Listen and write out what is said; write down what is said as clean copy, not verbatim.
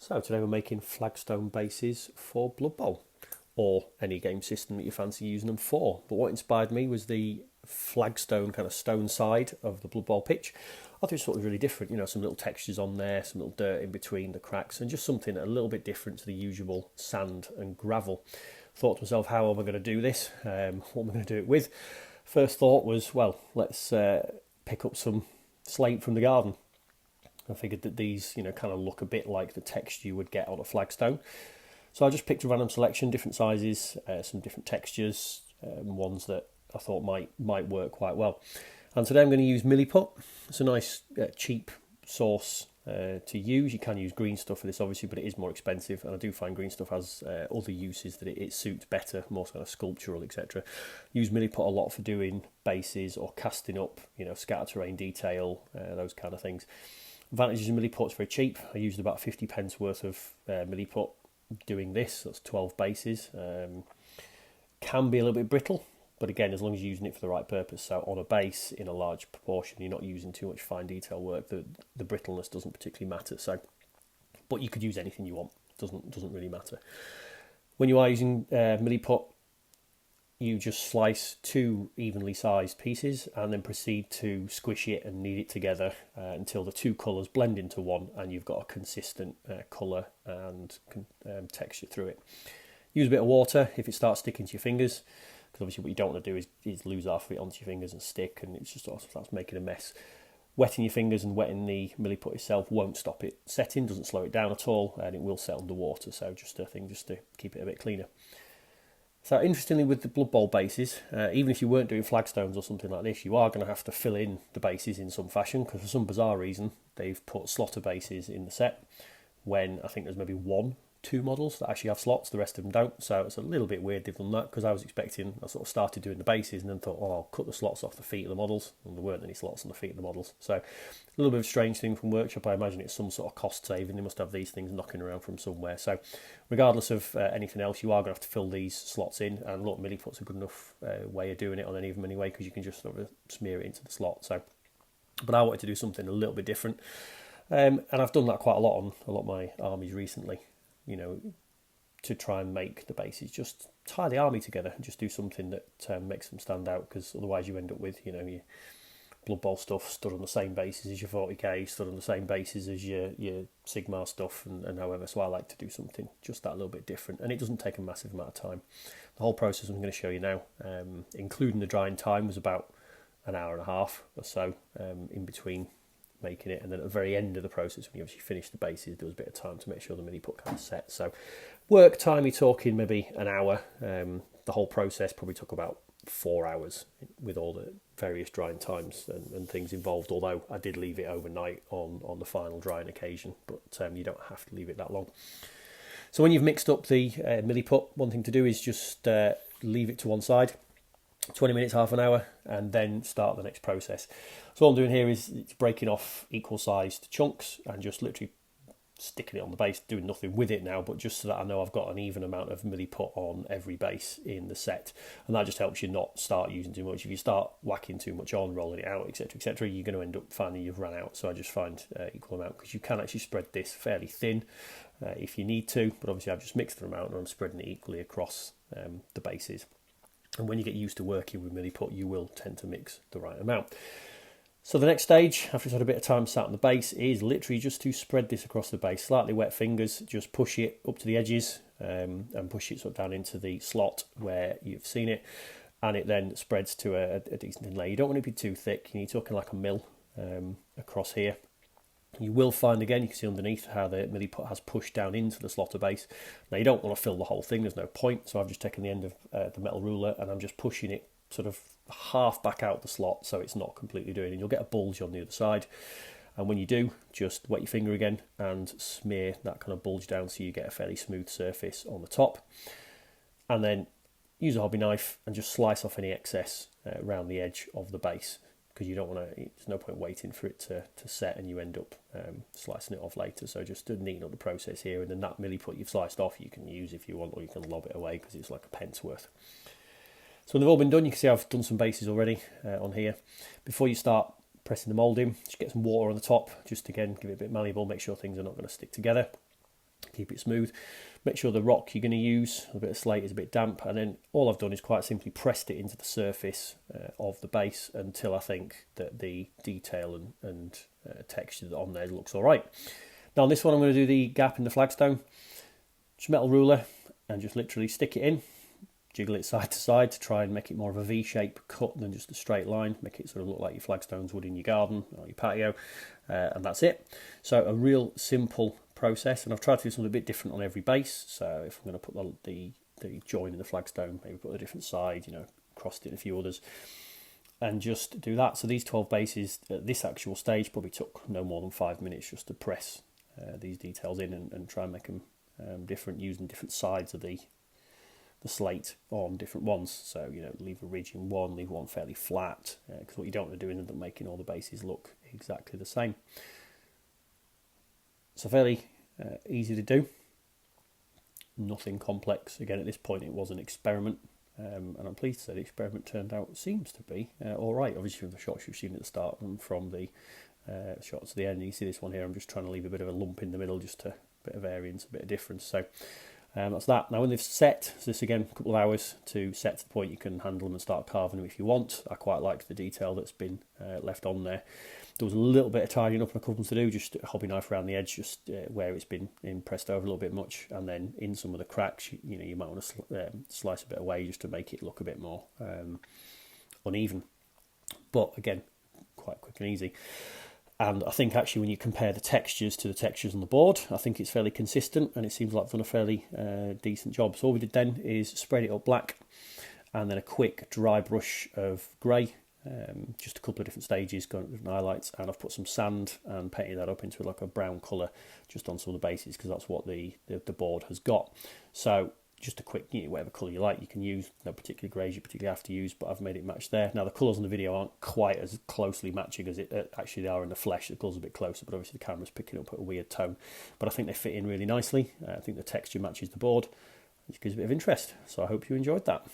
So today we're making flagstone bases for Blood Bowl, or any game system that you fancy using them for. But what inspired me was the flagstone kind of stone side of the Blood Bowl pitch. I thought it was sort of really different, some little textures on there, some little dirt in between the cracks, and just something a little bit different to the usual sand and gravel. Thought to myself, how am I going to do this? What am I going to do it with? First thought was, well, let's pick up some slate from the garden. I figured that these, kind of look a bit like the texture you would get on a flagstone. So I just picked a random selection, different sizes, some different textures, ones that I thought might work quite well. And today I'm going to use Milliput. It's a nice, cheap source to use. You can use green stuff for this, obviously, but it is more expensive. And I do find green stuff has other uses that it suits better, more kind of sculptural, etc. Use Milliput a lot for doing bases or casting up, scatter terrain detail, those kind of things. Advantages of Milliput's very cheap. I used about 50 pence worth of Milliput doing this. That's 12 bases. Can be a little bit brittle, but again, as long as you're using it for the right purpose. So on a base in a large proportion, you're not using too much fine detail work. The brittleness doesn't particularly matter. So, but you could use anything you want. Doesn't really matter. When you are using Milliput, you just slice two evenly sized pieces and then proceed to squish it and knead it together until the two colours blend into one and you've got a consistent colour and texture through it. Use a bit of water if it starts sticking to your fingers, because obviously what you don't want to do is lose half of it onto your fingers and stick, and it's just sort of starts making a mess. Wetting your fingers and wetting the Milliput itself won't stop it setting, doesn't slow it down at all, and it will set underwater, so just a thing just to keep it a bit cleaner. So interestingly, with the Blood Bowl bases, even if you weren't doing flagstones or something like this, you are going to have to fill in the bases in some fashion, because for some bizarre reason they've put slaughter bases in the set when I think there's maybe two models that actually have slots, the rest of them don't. So it's a little bit weird they've done that, because I sort of started doing the bases and then thought, oh, I'll cut the slots off the feet of the models, and there weren't any slots on the feet of the models. So a little bit of a strange thing from Workshop. I imagine it's some sort of cost saving. They must have these things knocking around from somewhere. So regardless of anything else, you are going to have to fill these slots in, and look, Milliput's a good enough way of doing it on any of them anyway, because you can just sort of smear it into the slot. So, but I wanted to do something a little bit different, and I've done that quite a lot on a lot of my armies recently, to try and make the bases just tie the army together and just do something that makes them stand out, because otherwise you end up with, your Blood Bowl stuff stood on the same bases as your 40k, stood on the same bases as your Sigmar stuff, and however. So I like to do something just that little bit different, and it doesn't take a massive amount of time. The whole process I'm going to show you now, including the drying time, was about an hour and a half or so in between making it, and then at the very end of the process, when you obviously finish the bases, there was a bit of time to make sure the Milliput kind of set. So work time, you're talking maybe an hour. The whole process probably took about 4 hours with all the various drying times and things involved, although I did leave it overnight on the final drying occasion, but you don't have to leave it that long. So when you've mixed up the Milliput, one thing to do is just leave it to one side, 20 minutes, half an hour, and then start the next process. So what I'm doing here is breaking off equal sized chunks and just literally sticking it on the base, doing nothing with it now, but just so that I know I've got an even amount of Milliput on every base in the set, and that just helps you not start using too much. If you start whacking too much on, rolling it out, etc., you're going to end up finding you've run out. So I just find equal amount, because you can actually spread this fairly thin if you need to, but obviously I've just mixed the amount and I'm spreading it equally across the bases. And when you get used to working with Milliput, you will tend to mix the right amount. So the next stage, after it's had a bit of time sat on the base, is literally just to spread this across the base. Slightly wet fingers, just push it up to the edges and push it sort of down into the slot where you've seen it, and it then spreads to a decent thin layer. You don't want it to be too thick. You're talking like a mil across here. You will find, again, you can see underneath how the Milliput has pushed down into the slaughter base. Now you don't want to fill the whole thing, there's no point, so I've just taken the end of the metal ruler and I'm just pushing it sort of half back out the slot so it's not completely doing, and you'll get a bulge on the other side. And when you do, just wet your finger again and smear that kind of bulge down so you get a fairly smooth surface on the top. And then use a hobby knife and just slice off any excess around the edge of the base, because you don't want to, there's no point waiting for it to set and you end up slicing it off later. So just to neaten up the process here, and then that Milliput you've sliced off you can use if you want, or you can lob it away because it's like a pence worth. So when they've all been done, you can see I've done some bases already on here. Before you start pressing the mould in, just get some water on the top, just again give it a bit malleable, make sure things are not going to stick together. keep it smooth. Make sure the rock you're going to use, a bit of slate, is a bit damp, and then all I've done is quite simply pressed it into the surface of the base until I think that the detail and texture on there looks all right. Now on this one I'm going to do the gap in the flagstone. Just metal ruler and just literally stick it in, jiggle it side to side to try and make it more of a V-shape cut than just a straight line, make it sort of look like your flagstones would in your garden or your patio, and that's it. So a real simple process, and I've tried to do something a bit different on every base. So if I'm going to put the join in the flagstone, maybe put a different side, crossed it in a few others, and just do that. So these 12 bases at this actual stage probably took no more than 5 minutes just to press these details in and try and make them different, using different sides of the slate on different ones. So leave a ridge in one, leave one fairly flat, because what you don't want to do is end up making all the bases look exactly the same. So fairly easy to do, nothing complex. Again, at this point it was an experiment, and I'm pleased to say the experiment turned out, seems to be all right. Obviously from the shots you've seen at the start and from the shots at the end, you see this one here, I'm just trying to leave a bit of a lump in the middle, just a bit of variance, a bit of difference. So that's that. Now when they've set, so this again, a couple of hours to set to the point you can handle them and start carving them if you want. I quite like the detail that's been left on there. There was a little bit of tidying up and a couple to do, just a hobby knife around the edge, just where it's been impressed over a little bit much, and then in some of the cracks, you might want to slice a bit away just to make it look a bit more uneven. But again, quite quick and easy. And I think actually when you compare the textures to the textures on the board, I think it's fairly consistent, and it seems like I've done a fairly decent job. So all we did then is spread it up black, and then a quick dry brush of grey. Just a couple of different stages, going with different highlights, and I've put some sand and painted that up into like a brown colour just on some of the bases, because that's what the board has got. So just a quick, whatever colour you like you can use, no particular greys you particularly have to use, but I've made it match there. Now the colours on the video aren't quite as closely matching as it actually they are in the flesh. The colours are a bit closer, but obviously the camera's picking up a weird tone, but I think they fit in really nicely. I think the texture matches the board, which gives a bit of interest, so I hope you enjoyed that.